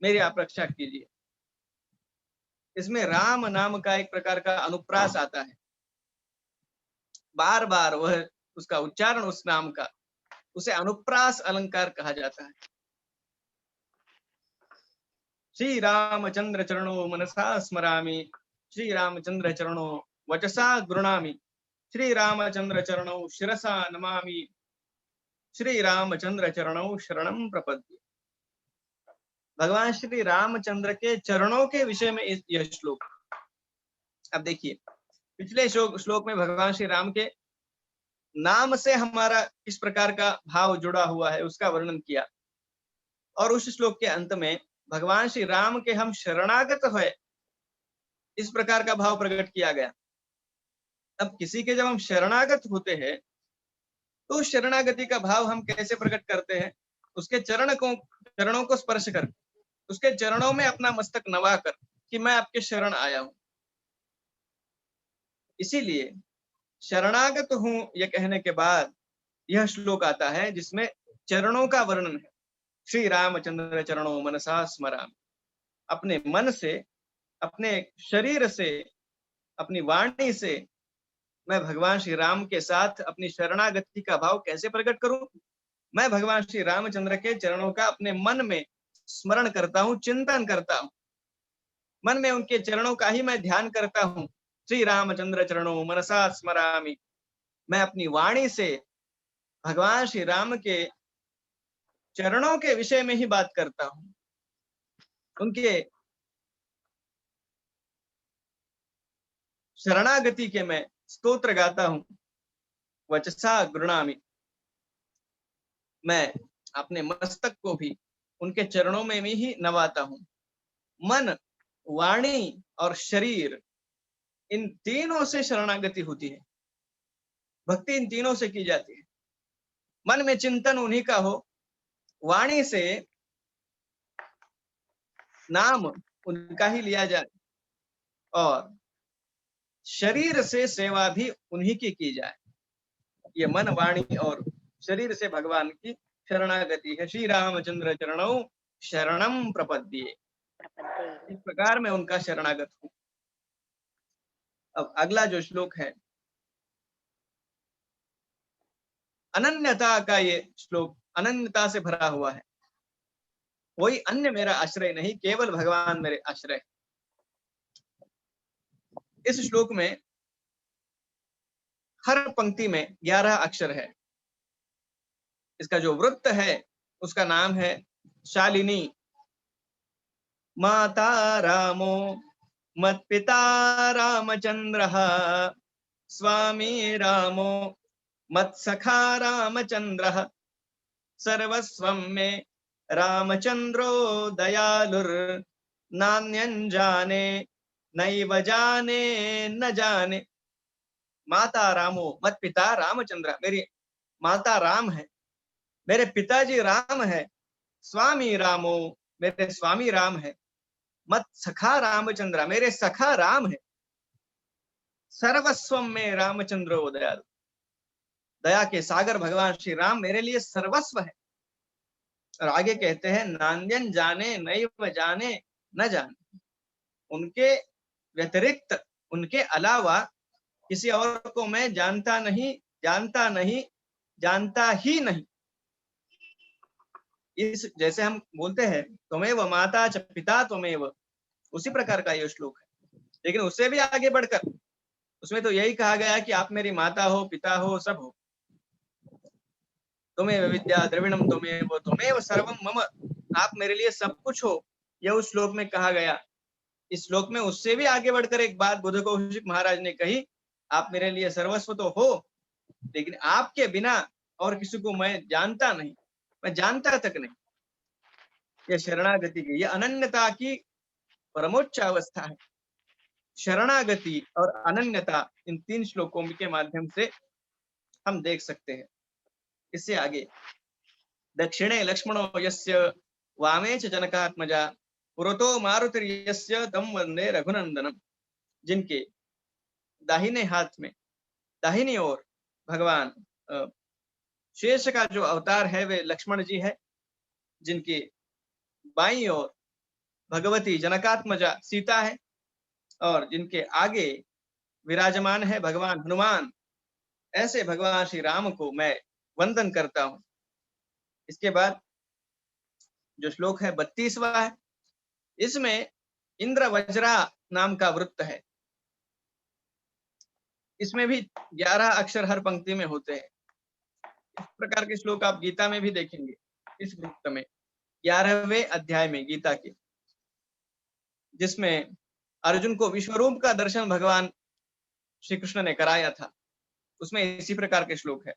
मेरी आप रक्षा कीजिए। इसमें राम नाम का एक प्रकार का अनुप्रास आता है, बार बार वह उसका उच्चारण उस नाम का, उसे अनुप्रास अलंकार कहा जाता है। श्री रामचंद्र चरणों मनसा स्मरामि, श्री रामचंद्र चरणों वचसा गृणामि, श्री रामचंद्र चरणों शिरसा नमामि, श्री रामचंद्र चरणों शरणम प्रपद्ये। भगवान श्री रामचंद्र के चरणों के विषय में यह श्लोक। अब देखिए, पिछले श्लोक में भगवान श्री राम के नाम से हमारा किस प्रकार का भाव जुड़ा हुआ है उसका वर्णन किया, और उस श्लोक के अंत में भगवान श्री राम के हम शरणागत है, इस प्रकार का भाव प्रकट किया गया। अब किसी के जब हम शरणागत होते हैं तो शरणागति का भाव हम कैसे प्रकट करते हैं? उसके चरणों को स्पर्श कर, उसके चरणों में अपना मस्तक नवा कर कि मैं आपके शरण आया हूं। इसीलिए शरणागत हूं यह कहने के बाद यह श्लोक आता है जिसमें चरणों का वर्णन है। श्री रामचंद्र चरणों मनसा स्मरामि, अपने मन से, अपने शरीर से, अपनी वाणी से मैं भगवान श्री राम के साथ अपनी शरणागति का भाव कैसे प्रकट करूं? मैं भगवान श्री रामचंद्र के चरणों का अपने मन में स्मरण करता हूं, चिंतन करता हूं, मन में उनके चरणों का ही मैं ध्यान करता हूं। श्री रामचंद्र चरणों मनसा स्मरामि, मैं अपनी वाणी से भगवान श्री राम के चरणों के विषय में ही बात करता हूं, उनके शरणागति के मैं स्तोत्र गाता हूं। वचसा गृणामि, मैं अपने मस्तक को भी उनके चरणों में ही नवाता हूं। मन, वाणी और शरीर, इन तीनों से शरणागति होती है, भक्ति इन तीनों से की जाती है। मन में चिंतन उन्हीं का हो, वाणी से नाम उनका ही लिया जाए, और शरीर से सेवा भी उन्हीं की जाए। ये मन, वाणी और शरीर से भगवान की शरणागति है। श्री रामचंद्र चरणों शरणम प्रपद्ये, इस प्रकार मैं उनका शरणागत हूं। अब अगला जो श्लोक है, अनन्यता का ये श्लोक अनन्यता से भरा हुआ है। कोई अन्य मेरा आश्रय नहीं, केवल भगवान मेरे आश्रय। इस श्लोक में हर पंक्ति में 11 अक्षर है। इसका जो वृत्त है उसका नाम है शालिनी। माता रामो मत्पिता रामचंद्रः, स्वामी रामो मत्सखा रामचंद्रः, सर्वस्वं मे रामचंद्रो दयालुर, नान्यं जाने नैव जाने न जाने। माता रामो मत पिता रामचंद्र, मेरी माता राम है, मेरे पिताजी राम है। स्वामी रामो, मेरे स्वामी राम है। मत सखा रामचंद्र, मेरे सखा राम है। सर्वस्वम में रामचंद्रो दयालु, दया के सागर भगवान श्री राम मेरे लिए सर्वस्व है। और आगे कहते हैं नान्यन जाने नैव जाने न जाने, उनके व्यतिरिक्त, उनके अलावा किसी और को मैं जानता नहीं, जानता नहीं, जानता ही नहीं। इस जैसे हम बोलते हैं त्वमेव माता च पिता त्वमेव, उसी प्रकार का यह श्लोक है। लेकिन उससे भी आगे बढ़कर उसमें तो यही कहा गया कि आप मेरी माता हो, पिता हो, सब हो। त्वमेव विद्या द्रविणम त्वमेव त्वमेव सर्वम मम, आप मेरे लिए सब कुछ हो, यह उस श्लोक में कहा गया। इस श्लोक में उससे भी आगे बढ़कर एक बात बुद्ध कौशिक महाराज ने कही, आप मेरे लिए सर्वस्व तो हो, लेकिन आपके बिना और किसी को मैं जानता नहीं, मैं जानता तक नहीं। यह शरणागति की, यह अनन्यता की परमोच्च अवस्था है। शरणागति और अनन्यता इन 3 श्लोकों के माध्यम से हम देख सकते हैं। इससे आगे दक्षिणे लक्ष्मणो यस्य वामे च जनकात्मजा पुरतो मारुतिर्यस्य तं वंदे रघुनंदनम। जिनके दाहिने हाथ में, दाहिनी ओर भगवान शेष का जो अवतार है वे लक्ष्मण जी है, जिनकी बाईं ओर भगवती जनकात्मजा सीता है, और जिनके आगे विराजमान है भगवान हनुमान। ऐसे भगवान श्री राम को मैं वंदन करता हूं। इसके बाद जो श्लोक है 32वां है, इसमें इंद्र वज्रा नाम का वृत्त है। इसमें भी 11 अक्षर हर पंक्ति में होते हैं। इस प्रकार के श्लोक आप गीता में भी देखेंगे। इस वृत्त में 11वें अध्याय में गीता के, जिसमें अर्जुन को विश्वरूप का दर्शन भगवान श्री कृष्ण ने कराया था, उसमें इसी प्रकार के श्लोक है।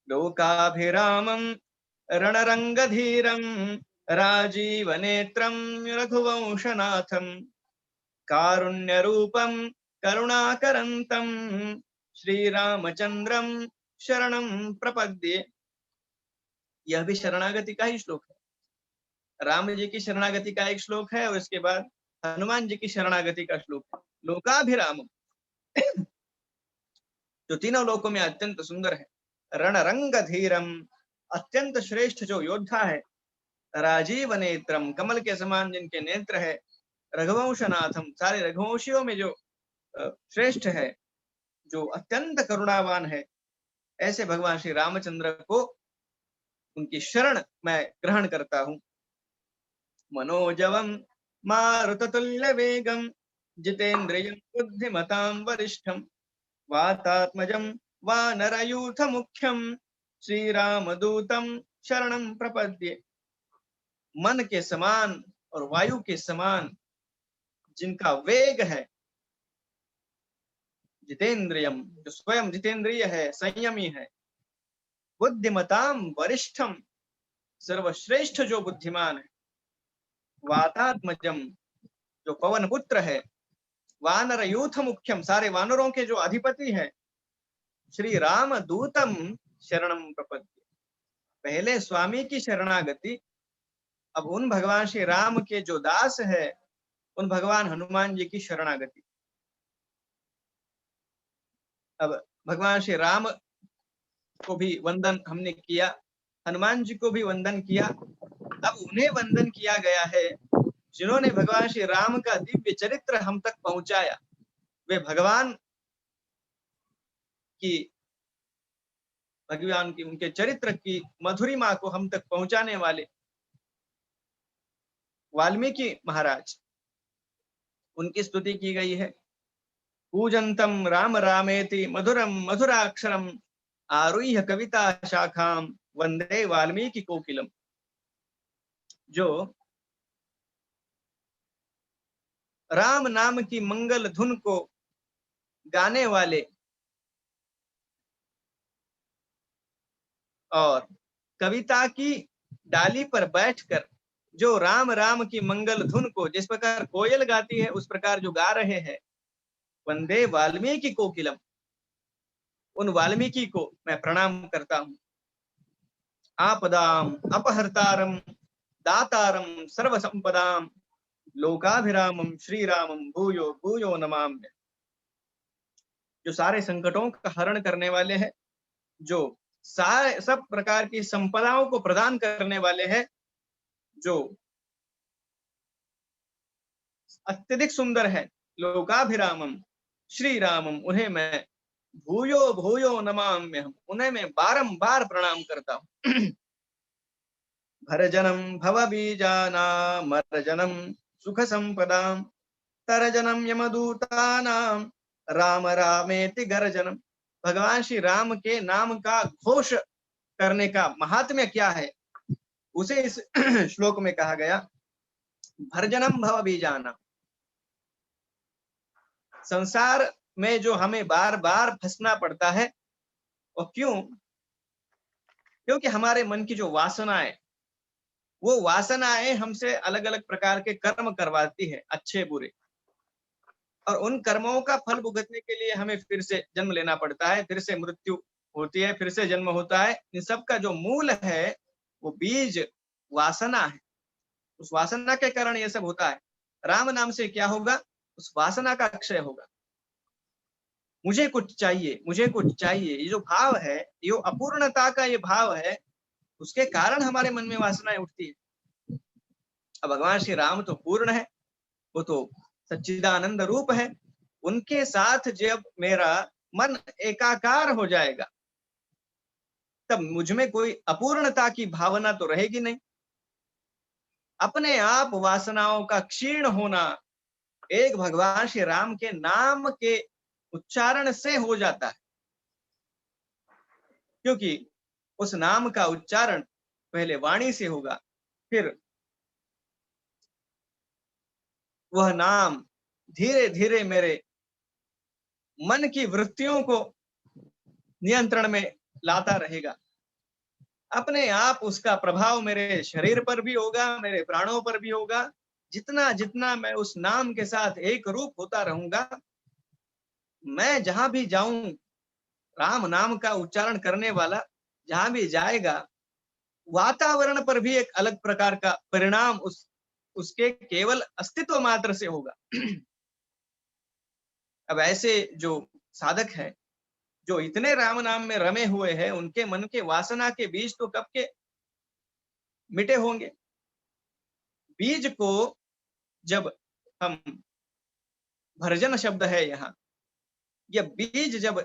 लोकाभिरामं रणरंगधीरं राजीवनेत्रं रघुवंशनाथं कारुण्यरूपं करुणाकरन्तं श्रीरामचंद्रं शरणं प्रपद्ये। यह भी शरणागति का ही श्लोक है। राम जी की शरणागति का एक श्लोक है और इसके बाद हनुमान जी की शरणागति का श्लोक है। लोकाभिरामम जो तीनों लोकों में अत्यंत सुंदर है, रणरंगधीरम अत्यंत श्रेष्ठ जो योद्धा है, राजीव नेत्रम कमल के समान जिनके नेत्र है, रघुवंशनाथम सारे रघुवंशियों में जो श्रेष्ठ है, जो अत्यंत करुणावान है, ऐसे भगवान श्री रामचंद्र को उनकी शरण मैं ग्रहण करता हूं। मनोजवम मारुततुल्य वेगम जितेन्द्रियं बुद्धिमतां वरिष्ठम वातात्मजं वानरयूथ मुख्यम श्रीरामदूतम शरणं प्रपद्ये। मन के समान और वायु के समान जिनका वेग है, जितेंद्रियम जो स्वयं जितेंद्रिय है, संयमी है, बुद्धिमताम वरिष्ठम सर्वश्रेष्ठ जो बुद्धिमान है, वातात्मजम जो पवन पुत्र है, वानर यूथ मुख्यम सारे वानरों के जो अधिपति है, श्री राम दूतम शरणम प्रपद्ये। पहले स्वामी की शरणागति, अब उन भगवान श्री राम के जो दास है, उन भगवान हनुमान जी की शरणागति। अब भगवान श्री राम को भी वंदन हमने किया, हनुमान जी को भी वंदन किया। अब उन्हें वंदन किया गया है जिन्होंने भगवान श्री राम का दिव्य चरित्र हम तक पहुंचाया। वे भगवान की उनके चरित्र की मधुरिमा को हम तक पहुंचाने वाले वाल्मीकि महाराज, उनकी स्तुति की गई है। पूजंतम राम रामेति मधुरम मधुराक्षरम आरुह्य कविता शाखाम वंदे वाल्मीकि कोकिलम। जो राम नाम की मंगल धुन को गाने वाले और कविता की डाली पर बैठकर जो राम राम की मंगल धुन को जिस प्रकार कोयल गाती है उस प्रकार जो गा रहे हैं, वंदे वाल्मीकि कोकिलम, उन वाल्मीकि को मैं प्रणाम करता हूं। आपदाम अपहर्तारम दातारम सर्व संपदाम लोकाभिरामम श्रीरामम भूयो भूयो नमाम्य। जो सारे संकटों का हरण करने वाले हैं, जो सारे सब प्रकार की संपदाओं को प्रदान करने वाले हैं, जो अत्यधिक सुंदर है, लोकाभिरामम श्री रामम, उन्हें मैं भूयो भूयो नमाम्यहम्, उन्हें मैं बारंबार प्रणाम करता हूं। भरजनम भवबीजानामर्जनम सुख संपदाम तरजनम यमदूतानाम राम रामेति गर्जनम। भगवान श्री राम के नाम का घोष करने का महात्म्य क्या है, उसे इस श्लोक में कहा गया। भर्जनम भवबीजानाम, संसार में जो हमें बार बार फंसना पड़ता है वो क्यों? क्योंकि हमारे मन की जो वासनाएं, वो वासनाएं हमसे अलग अलग प्रकार के कर्म करवाती है, अच्छे बुरे। और उन कर्मों का फल भुगतने के लिए हमें फिर से जन्म लेना पड़ता है, फिर से मृत्यु होती है, फिर से जन्म होता है। इन सब का जो मूल है वो बीज वासना है। उस वासना के कारण ये सब होता है। राम नाम से क्या होगा? उस वासना का क्षय होगा। मुझे कुछ चाहिए, मुझे कुछ चाहिए, ये जो भाव है, ये अपूर्णता का ये भाव है, उसके कारण हमारे मन में वासनाएं उठती है। अब भगवान श्री राम तो पूर्ण है, वो तो सच्चिदानंद रूप है। उनके साथ जब मेरा मन एकाकार हो जाएगा, तब मुझ में कोई अपूर्णता की भावना तो रहेगी नहीं। अपने आप वासनाओं का क्षीण होना एक भगवान श्री राम के नाम के उच्चारण से हो जाता है, क्योंकि उस नाम का उच्चारण पहले वाणी से होगा, फिर वह नाम धीरे धीरे मेरे मन की वृत्तियों को नियंत्रण में लाता रहेगा। अपने आप उसका प्रभाव मेरे शरीर पर भी होगा, मेरे प्राणों पर भी होगा। जितना जितना मैं उस नाम के साथ एक रूप होता रहूंगा, मैं जहां भी जाऊं, राम नाम का उच्चारण करने वाला जहां भी जाएगा, वातावरण पर भी एक अलग प्रकार का परिणाम उसके केवल अस्तित्व मात्र से होगा। अब ऐसे जो साधक है, जो इतने राम नाम में रमे हुए हैं, उनके मन के वासना के बीज तो कब के मिटे होंगे। बीज को जब हम, भर्जन शब्द है यहाँ, ये बीज जब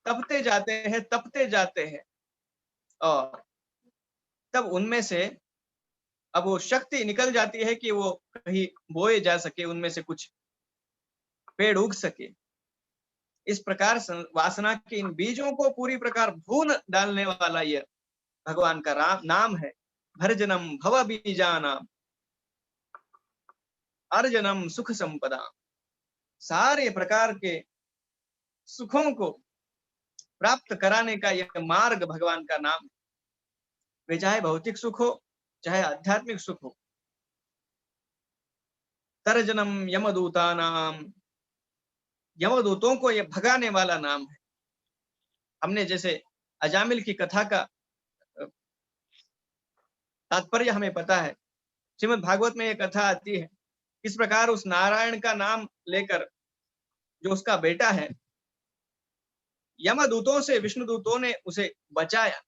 तपते जाते हैं और तब उनमें से अब वो शक्ति निकल जाती है कि वो कहीं बोए जा सके, उनमें से कुछ पेड़ उग सके। इस प्रकार वासना के इन बीजों को पूरी प्रकार भून डालने वाला यह भगवान का नाम है। भर्जनम भव बीजानाम अर्जनम सुख संपदा। सारे प्रकार के सुखों को प्राप्त कराने का यह मार्ग भगवान का नाम है। वे चाहे भौतिक सुख हो, चाहे आध्यात्मिक सुख हो। तर्जनम यमदूतानाम, यमदूतों को यह भगाने वाला नाम है। हमने जैसे अजामिल की कथा का तात्पर्य हमें पता है। श्रीमद् भागवत में यह कथा आती है, इस प्रकार उस नारायण का नाम लेकर जो उसका बेटा है, यमदूतों से विष्णुदूतों ने उसे बचाया,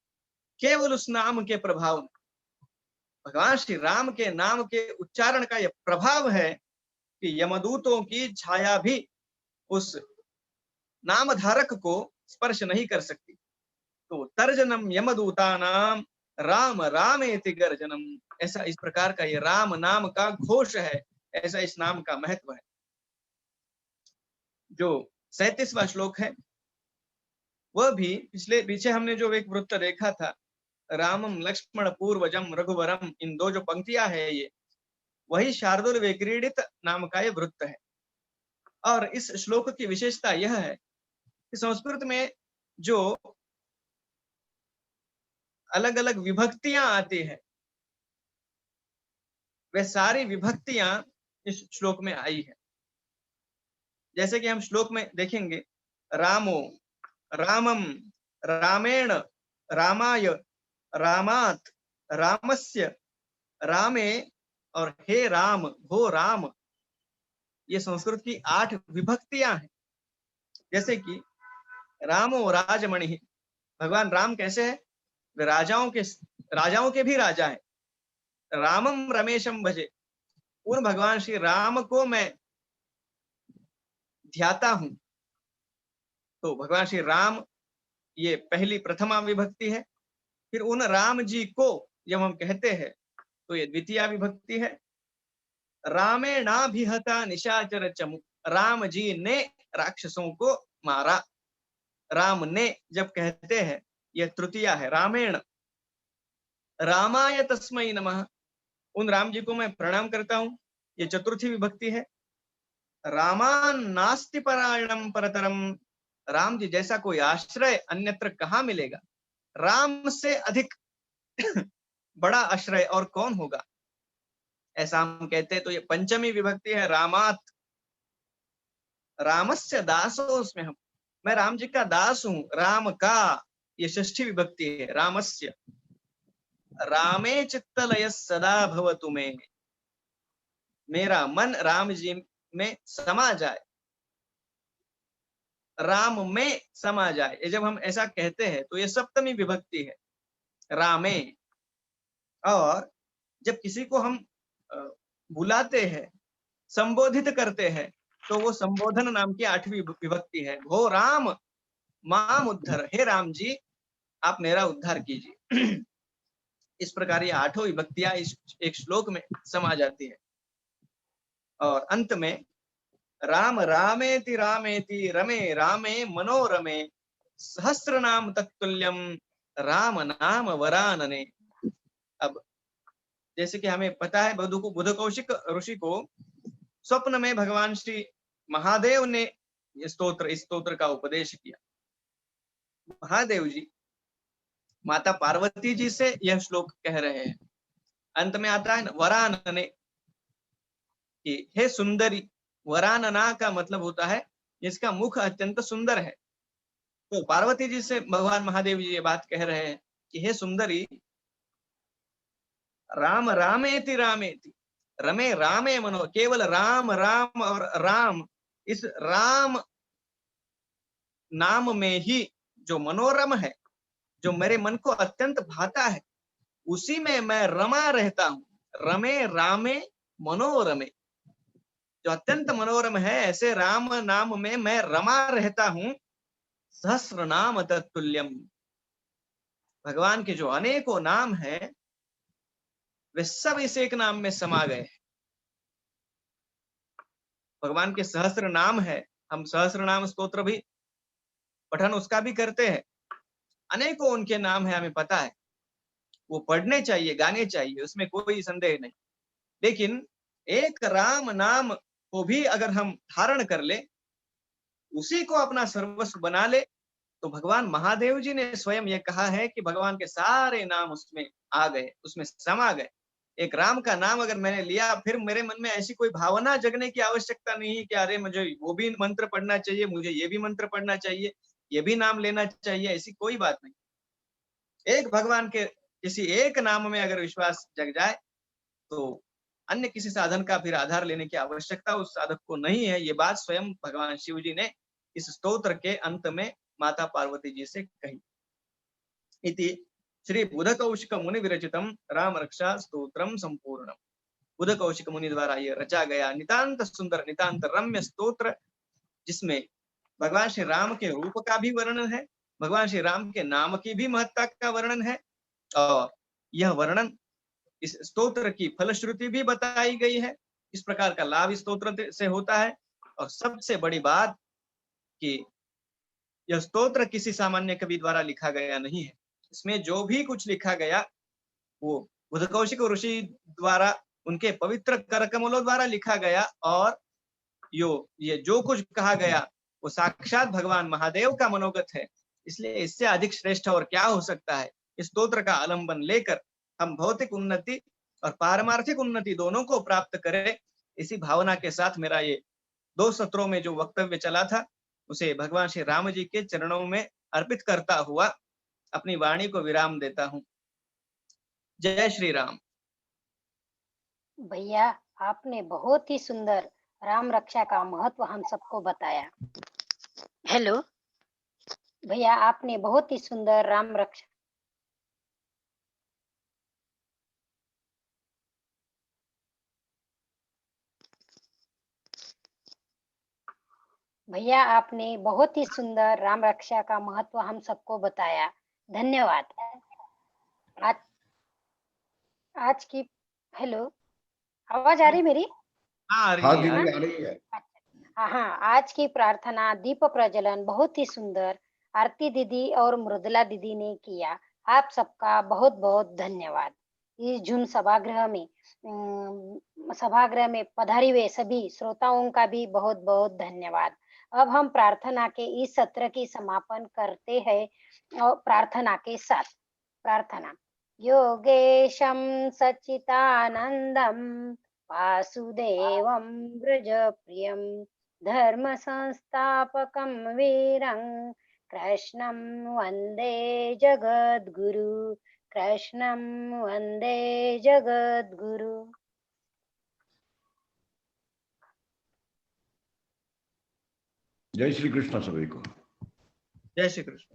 केवल उस नाम के प्रभाव में। भगवान श्री राम के नाम के उच्चारण का यह प्रभाव है कि यमदूतों की छाया भी उस नामधारक को स्पर्श नहीं कर सकती। तो तर्जनम यमदूतानाम राम रामेति गर्जनम, ऐसा इस प्रकार का ये राम नाम का घोष है, ऐसा इस नाम का महत्व है। जो 37वां श्लोक है वह भी पीछे हमने जो एक वृत्त देखा था, रामम लक्ष्मण पूर्वजम रघुवरम, इन दो जो पंक्तियां है, ये वही शार्दुल विक्रीडित नाम का ये वृत्त है। और इस श्लोक की विशेषता यह है कि संस्कृत में जो अलग अलग विभक्तियां आती है, वे सारी विभक्तियां इस श्लोक में आई है। जैसे कि हम श्लोक में देखेंगे, रामो, रामम, रामेण, रामाय, रामात, रामस्य, रामे और हे राम, हो राम, ये संस्कृत की 8 विभक्तियां हैं। जैसे कि रामो राजमणि, भगवान राम कैसे है? वे राजाओं के भी राजा है। रामम रमेशम भजे, उन भगवान श्री राम को मैं ध्याता हूं। तो भगवान श्री राम ये पहली प्रथमा विभक्ति है। फिर उन राम जी को जब हम कहते हैं तो ये द्वितीय विभक्ति है। रामेणाभिहता निशाचर चमु, राम जी ने राक्षसों को मारा। राम ने जब कहते हैं यह तृतीया है। रामेण, रामाय तस्मै नमः, उन राम जी को मैं प्रणाम करता हूं, ये चतुर्थी विभक्ति है। रामान नास्ति परायणम परतरम, राम जी जैसा कोई आश्रय अन्यत्र कहां मिलेगा? राम से अधिक बड़ा आश्रय और कौन होगा? ऐसा हम कहते हैं। तो ये पंचमी विभक्ति है, रामात। रामस्य दासोऽस्मि हम, मैं राम जी का दास हूँ। राम का, ये षष्ठी विभक्ति है। रामस्य, रामे चित्तलय सदा भवतु मे, मेरा मन राम जी में समा जाए, राम में समा जाए। ये जब हम ऐसा कहते हैं तो ये सप्तमी विभक्ति है, रामे। और जब किसी को हम अ, बुलाते हैं, संबोधित करते हैं, तो वो संबोधन नाम की 8वीं विभक्ति है। हो राम माम उद्धर, हे राम जी आप मेरा उद्धार कीजिए। इस प्रकार ये 8 विभक्तियां इस एक श्लोक में समा जाती है। और अंत में राम रामेति रमे रामे मनोरमे, सहस्र नाम तत्तुल्यम राम नाम वरानने। अब जैसे कि हमें पता है, बुध कौशिक ऋषि को स्वप्न में भगवान श्री महादेव ने इस स्तोत्र का उपदेश किया। महादेव जी माता पार्वती जी से यह श्लोक कह रहे हैं। अंत में आता है वरानने कि हे सुंदरी। वरानना का मतलब होता है जिसका मुख अत्यंत सुंदर है। तो पार्वती जी से भगवान महादेव जी ये बात कह रहे हैं कि हे सुंदरी, राम रामेति रामेति रमे रामे मनो, केवल राम राम और राम, इस राम नाम में ही जो मनोरम है, जो मेरे मन को अत्यंत भाता है, उसी में मैं रमा रहता हूँ। रमे रामे मनोरमे, जो अत्यंत मनोरम है, ऐसे राम नाम में मैं रमा रहता हूँ। सहस्र नाम तत्तुल्यम, भगवान के जो अनेकों नाम हैं वे सब इस एक नाम में समा गए। भगवान के सहस्र नाम है, हम सहस्र नाम स्तोत्र भी पठन उसका भी करते हैं। अनेकों उनके नाम है, हमें पता है, वो पढ़ने चाहिए, गाने चाहिए, उसमें कोई संदेह नहीं। लेकिन एक राम नाम को भी अगर हम धारण कर ले, उसी को अपना सर्वस्व बना ले, तो भगवान महादेव जी ने स्वयं ये कहा है कि भगवान के सारे नाम उसमें आ गए, उसमें समा गए। एक राम का नाम अगर मैंने लिया, फिर मेरे मन में ऐसी कोई भावना जगने की आवश्यकता नहीं है कि अरे मुझे वो भी मंत्र पढ़ना चाहिए, मुझे ये भी मंत्र पढ़ना चाहिए, ये भी नाम लेना चाहिए, ऐसी कोई बात नहीं। एक भगवान के किसी एक नाम में अगर विश्वास जग जाए, तो अन्य किसी साधन का फिर आधार लेने की आवश्यकता उस साधक को नहीं है। ये बात स्वयं भगवान शिव जी ने इस स्तोत्र के अंत में माता पार्वती जी से कही। इति श्री बुध कौशिक मुनि विरचितम राम रक्षा स्तोत्रम संपूर्णम। बुध कौशिक मुनि द्वारा ये रचा गया नितांत सुंदर, नितांत रम्य स्तोत्र, जिसमें भगवान श्री राम के रूप का भी वर्णन है, भगवान श्री राम के नाम की भी महत्ता का वर्णन है, और यह वर्णन इस स्तोत्र की फलश्रुति भी बताई गई है। इस प्रकार का लाभ इस स्तोत्र से होता है। और सबसे बड़ी बात कि यह स्तोत्र किसी सामान्य कवि द्वारा लिखा गया नहीं है। इसमें जो भी कुछ लिखा गया वो बुध कौशिक ऋषि द्वारा, उनके पवित्र करकमलों द्वारा लिखा गया, और ये जो कुछ कहा गया वो साक्षात भगवान महादेव का मनोगत है। इसलिए इससे अधिक श्रेष्ठ और क्या हो सकता है। इस स्तोत्र का आलंबन लेकर हम भौतिक उन्नति और पारमार्थिक उन्नति दोनों को प्राप्त करें, इसी भावना के साथ मेरा ये 2 सत्रों में जो वक्तव्य चला था, उसे भगवान श्री राम जी के चरणों में अर्पित करता हुआ अपनी वाणी को विराम देता हूँ। जय श्री राम। भैया, आपने बहुत ही सुंदर राम रक्षा का महत्व हम सबको बताया। हेलो भैया, आपने बहुत ही सुंदर राम रक्षा भैया, आपने बहुत ही सुंदर राम रक्षा का महत्व हम सबको बताया। धन्यवाद। आज आज की हेलो, आवाज आ रही मेरी? हाँ हाँ रही है। दीदी आ रही है। हाँ, आज की प्रार्थना दीप प्रज्वलन बहुत ही सुंदर आरती दीदी और मृदुला दीदी ने किया। आप सबका बहुत बहुत धन्यवाद। इस जून सभागृह में पधारी हुए सभी श्रोताओं का भी बहुत बहुत धन्यवाद। अब हम प्रार्थना के इस सत्र की समापन करते हैं और प्रार्थना के साथ। प्रार्थना। योगेशं सच्चिदानंदं वासुदेवं व्रजप्रियं धर्म संस्थापकं वीरं कृष्णं वन्दे जगद्गुरु कृष्णं वन्दे जगद्गुरु। जय श्री कृष्ण सभी को। जय श्री कृष्ण।